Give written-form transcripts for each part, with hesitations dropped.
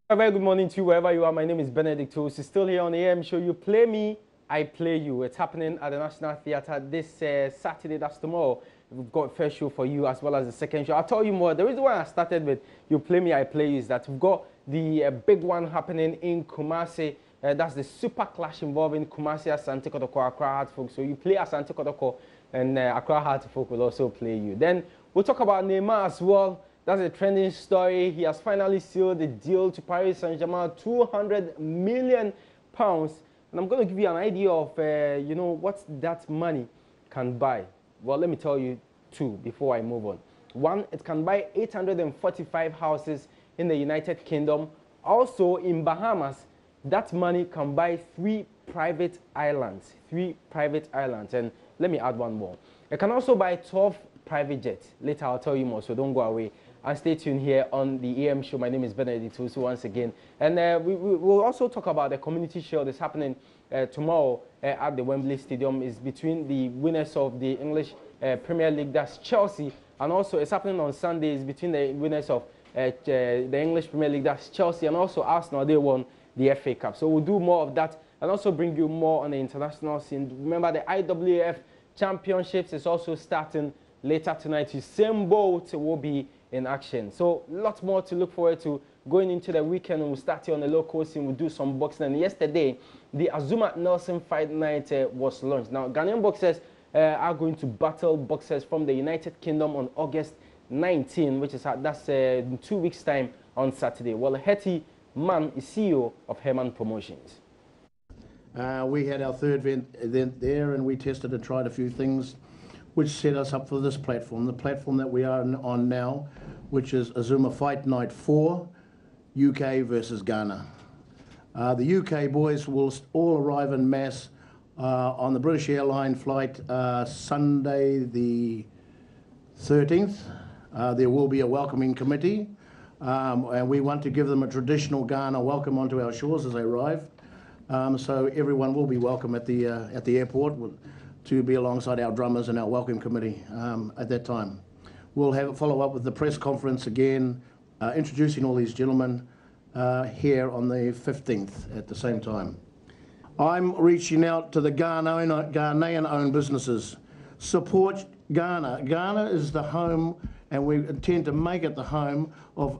A very good morning to you wherever you are. My name is Benedict Tosi. Still here on the AM show. You play me, I play you. It's happening at the National Theatre this Saturday. That's tomorrow. We've got a first show for you as well as the second show. I'll tell you more. The reason why I started with You Play Me, I Play You is that we've got the big one happening in Kumasi. That's the super clash involving Kumasi Asante Kotoko, Accra Heart Folk. So you play Asante Kotoko and Accra Heart Folk will also play you. Then we'll talk about Neymar as well. That's a trending story. He has finally sealed the deal to Paris Saint-Germain, £200 million. And I'm going to give you an idea of, what that money can buy. Well, let me tell you two before I move on. One, it can buy 845 houses in the United Kingdom. Also, in Bahamas, that money can buy 3 private islands. 3 private islands. And let me add one more. It can also buy 12 private jets. Later, I'll tell you more, so don't go away. And stay tuned here on the AM show. My name is Benedict Tosi once again. And we'll also talk about the community show that's happening tomorrow at the Wembley Stadium. It's between the winners of the English Premier League, that's Chelsea. And also it's happening on Sundays between the winners of the English Premier League, that's Chelsea. And also Arsenal, they won the FA Cup. So we'll do more of that and also bring you more on the international scene. Remember, the IWF Championships is also starting later tonight. The same boat will be in action. So lots more to look forward to going into the weekend. We'll start here on the local scene. We'll do some boxing. And yesterday, the Azumah Nelson Fight Night was launched. Now, Ghanaian boxers are going to battle boxers from the United Kingdom on August 19, which is that's in 2 weeks' time on Saturday. Well, Hetty Mann is CEO of Herman Promotions. We had our third event there, and we tested and tried a few things which set us up for this platform, the platform that we are on now, which is Azumah Fight Night 4, UK versus Ghana. The UK boys will all arrive en masse on the British Airline flight Sunday the 13th. There will be a welcoming committee, and we want to give them a traditional Ghana welcome onto our shores as they arrive. So everyone will be welcome at the airport to be alongside our drummers and our welcome committee at that time. We'll follow up with the press conference again, introducing all these gentlemen here on the 15th at the same time. I'm reaching out to the Ghanaian-owned businesses. Support Ghana. Ghana is the home, and we intend to make it the home of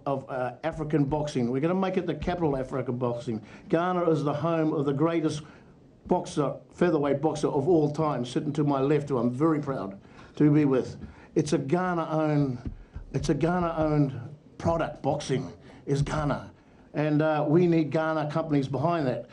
African boxing. We're going to make it the capital of African boxing. Ghana is the home of the greatest boxer, featherweight boxer of all time, sitting to my left, who I'm very proud to be with. It's a Ghana-owned product. Boxing is Ghana, and we need Ghana companies behind that.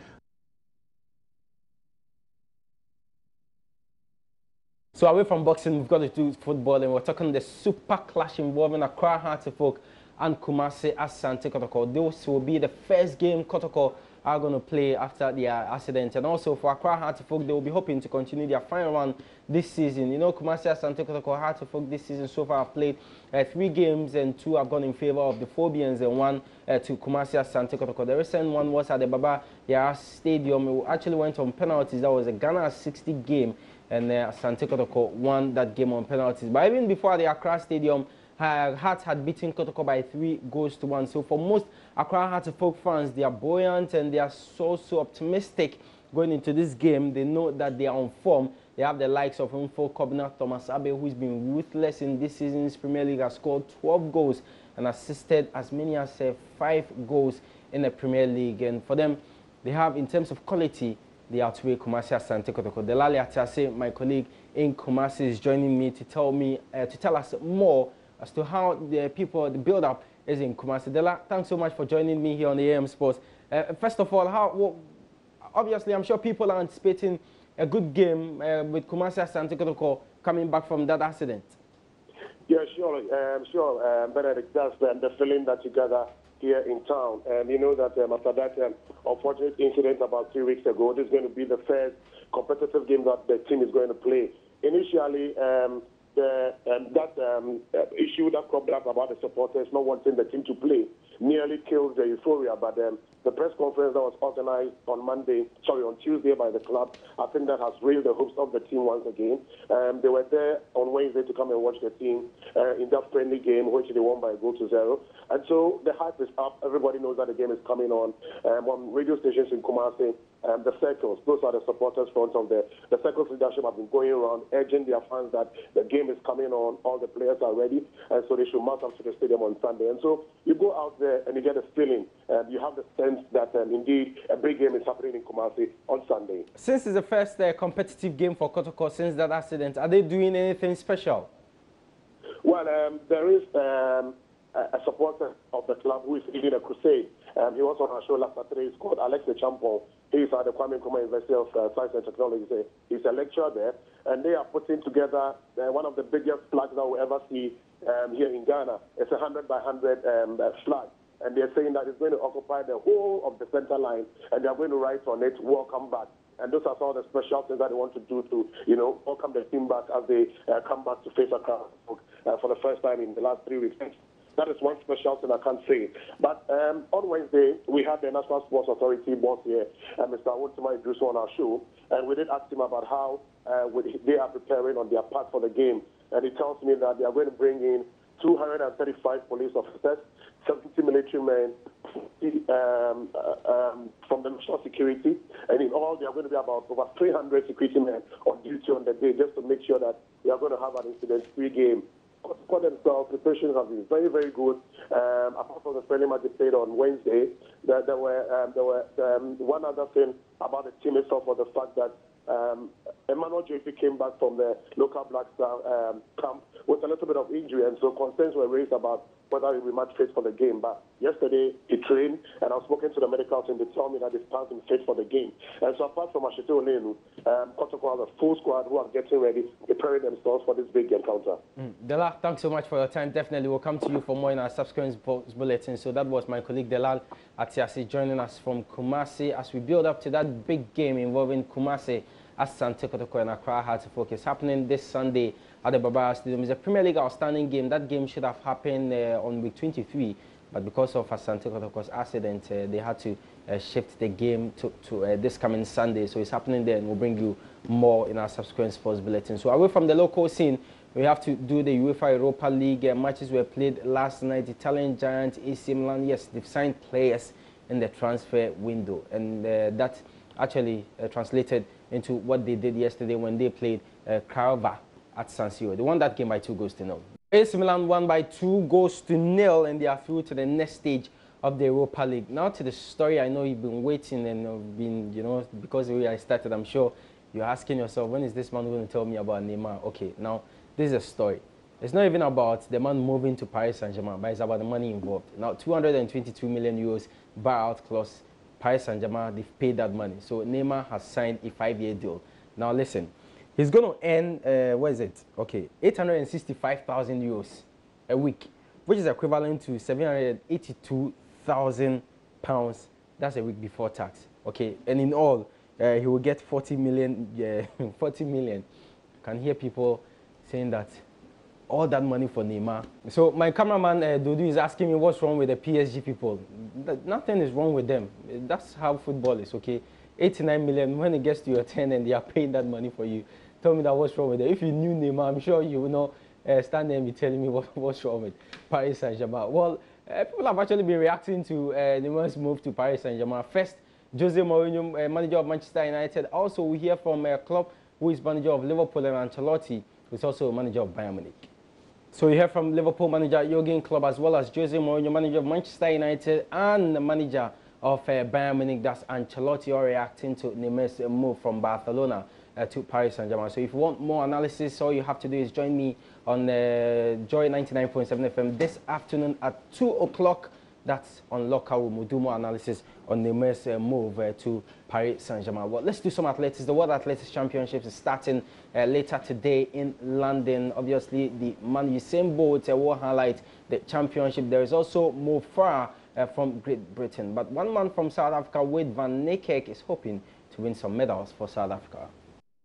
So away from boxing, we've got to do football, and we're talking the super clash involving Accra Heart Folk and Kumasi Asante Kotoko. This will be the first game Kotoko are going to play after their accident. And also for Accra Heart Folk, they will be hoping to continue their final run this season. You know, Kumasi Asante Kotoko Heart Folk this season so far have played 3 games, and 2 have gone in favor of the Phobians and 1 to Kumasi Asante Kotoko. The recent one was at the Baba Yara Stadium. It actually went on penalties. That was a Ghana 60 game, and Asante Kotoko won that game on penalties. But even before the Accra Stadium, Hearts had beaten Kotoko by 3-1. So for most Accra Heart Folk fans, they are buoyant and they are so optimistic going into this game. They know that they are on form. They have the likes of Info Kobna, Thomas Abe, who's been ruthless in this season's Premier League, has scored 12 goals and assisted as many as 5 goals in the Premier League. And for them, they have, in terms of quality, they outweigh Kumasi Asante Kotoko. Delali Atiase, my colleague in Kumasi, is joining me to tell us more as to how the build-up is in Kumasi. Dela, thanks so much for joining me here on the AM Sports. First of all, obviously, I'm sure people are anticipating a good game with Kumasi Asante Kotoko coming back from that accident. Yeah, sure, Benedict. That's the feeling that you gather here in town. And you know that after that unfortunate incident about 3 weeks ago, this is going to be the first competitive game that the team is going to play. Initially, that issue that cropped up about the supporters not wanting the team to play nearly kills the euphoria. But the press conference that was organized on Tuesday by the club, I think that has raised the hopes of the team once again. They were there on Wednesday to come and watch the team in that friendly game, which they won by a goal to 0. And so the hype is up. Everybody knows that the game is coming on radio stations in Kumasi. The circles, those are the supporters front of the circles leadership have been going around urging their fans that the game is coming on, all the players are ready, and so they should march up to the stadium on Sunday. And so you go out there and you get a feeling, you have the sense that indeed a big game is happening in Kumasi on Sunday. Since it's the first competitive game for Kotoko since that accident, are they doing anything special? Well, there is a supporter of the club who is leading a crusade. He was on our show last Saturday. He's called Alex Champon. He's at the Kwame Nkrumah University of Science and Technology. He's a lecturer there, and they are putting together one of the biggest flags that we'll ever see here in Ghana. It's a 100 by 100 flag, and they're saying that it's going to occupy the whole of the center line, and they're going to write on it, "Welcome back." And those are some of the special things that they want to do to, welcome the team back as they come back to face a crowd for the first time in the last 3 weeks. That is one special thing I can't say. But on Wednesday, we had the National Sports Authority boss here, Mr. Awotuma Idrusu, on our show, and we did ask him about how they are preparing on their part for the game. And he tells me that they are going to bring in 235 police officers, 70 military men from the national security, and in all, there are going to be about over 300 security men on duty on the day just to make sure that we are going to have an incident-free game. For themselves, preparations have been very, very good. Apart from the friendly match they played on Wednesday, there were one other thing about the team itself was the fact that Emmanuel JP came back from the local Black Star camp with a little bit of injury, and so concerns were raised about whether he will be match fit for the game. But yesterday he trained, and I've spoken to the medical team. They told me that he's found him fit for the game. And so apart from Ashito Olenu, Kotoko has a full squad who are getting ready, preparing themselves for this big encounter. Delal, thanks so much for your time. Definitely we'll come to you for more in our subsequent bulletin. So that was my colleague Delal Atiasi joining us from Kumasi as we build up to that big game involving Kumasi as Asante Kotoko and Accra had to focus. Happening this Sunday at the Barbara Stadium. It's a Premier League outstanding game. That game should have happened on week 23, but because of Asante Kotoko's accident, they had to shift the game to this coming Sunday. So it's happening there, and we'll bring you more in our subsequent sports bulletin. So away from the local scene, we have to do the UEFA Europa League matches were played last night. Italian giant AC Milan, yes, they've signed players in the transfer window, and that actually translated into what they did yesterday when they played Craiova at San Siro. They won that game by 2-0. AC Milan won by 2-0, and they are through to the next stage of the Europa League. Now to the story. I know you've been waiting and been, because the way I started, I'm sure you're asking yourself, when is this man going to tell me about Neymar? Okay, now this is a story. It's not even about the man moving to Paris Saint-Germain, but it's about the money involved. Now, 222 million euros buyout clause. Paris Saint-Germain, they've paid that money. So Neymar has signed a 5-year deal. Now listen, he's going to earn, what is it? Okay, 865,000 euros a week, which is equivalent to 782,000 pounds. That's a week before tax. Okay, and in all, he will get 40 million. 40 million. I can hear people saying that all that money for Neymar. So my cameraman Dudu is asking me what's wrong with the PSG people. Nothing is wrong with them. That's how football is, okay? 89 million, when it gets to your 10 and they are paying that money for you, tell me that what's wrong with them. If you knew Neymar, I'm sure you will not stand there and be telling me what's wrong with Paris Saint-Germain. Well, people have actually been reacting to Neymar's move to Paris Saint-Germain. First, Jose Mourinho, manager of Manchester United. Also, we hear from Klopp, who is manager of Liverpool, and Ancelotti, who is also manager of Bayern Munich. So you hear from Liverpool manager Jurgen Klopp, as well as Jose Mourinho, manager of Manchester United, and the manager of Bayern Munich, that's Ancelotti, all reacting to Neymar's move from Barcelona to Paris Saint-Germain. So if you want more analysis, all you have to do is join me on Joy 99.7 FM this afternoon at 2 o'clock. That's on Local Room. We'll do more analysis on Neymar's move to Paris Saint-Germain. Well, let's do some athletics. The World Athletics Championships is starting later today in London. Obviously, the man Usain Bolt will highlight the championship. There is also Mo Farah from Great Britain. But one man from South Africa, Wade van Niekerk, is hoping to win some medals for South Africa.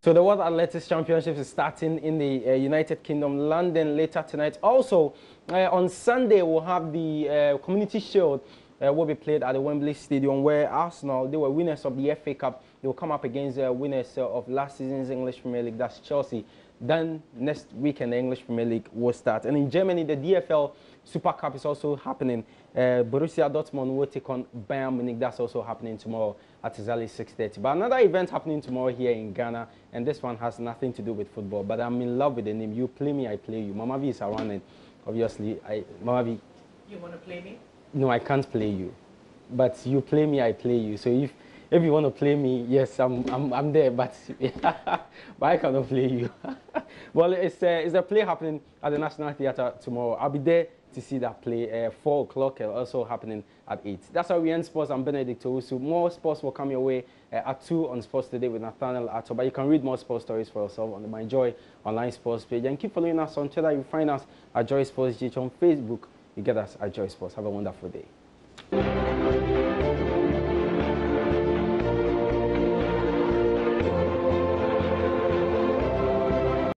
So the World Athletics Championships is starting in the United Kingdom, London, later tonight. Also, on Sunday, we'll have the Community Shield will be played at the Wembley Stadium, where Arsenal, they were winners of the FA Cup. They will come up against the winners of last season's English Premier League, that's Chelsea. Then next weekend, the English Premier League will start. And in Germany, the DFL Super Cup is also happening. Borussia Dortmund will take on Bayern Munich. That's also happening tomorrow at exactly 6:30. But another event happening tomorrow here in Ghana, and this one has nothing to do with football, but I'm in love with the name. You play me, I play you. Mama V is around, and obviously, Mama V. You want to play me? No, I can't play you. But you play me, I play you. So if you want to play me, yes, I'm there, but but I cannot play you. Well, it's a play happening at the National Theatre tomorrow. I'll be there to see that play. 4 o'clock, also happening at 8. That's how we end sports. I'm Benedict Owusu. More sports will come your way at 2 on Sports Today with Nathaniel Atto. But you can read more sports stories for yourself on the My Joy online sports page. And keep following us on Twitter. You find us at Joy Sports GH. On Facebook, you get us at Joy Sports. Have a wonderful day.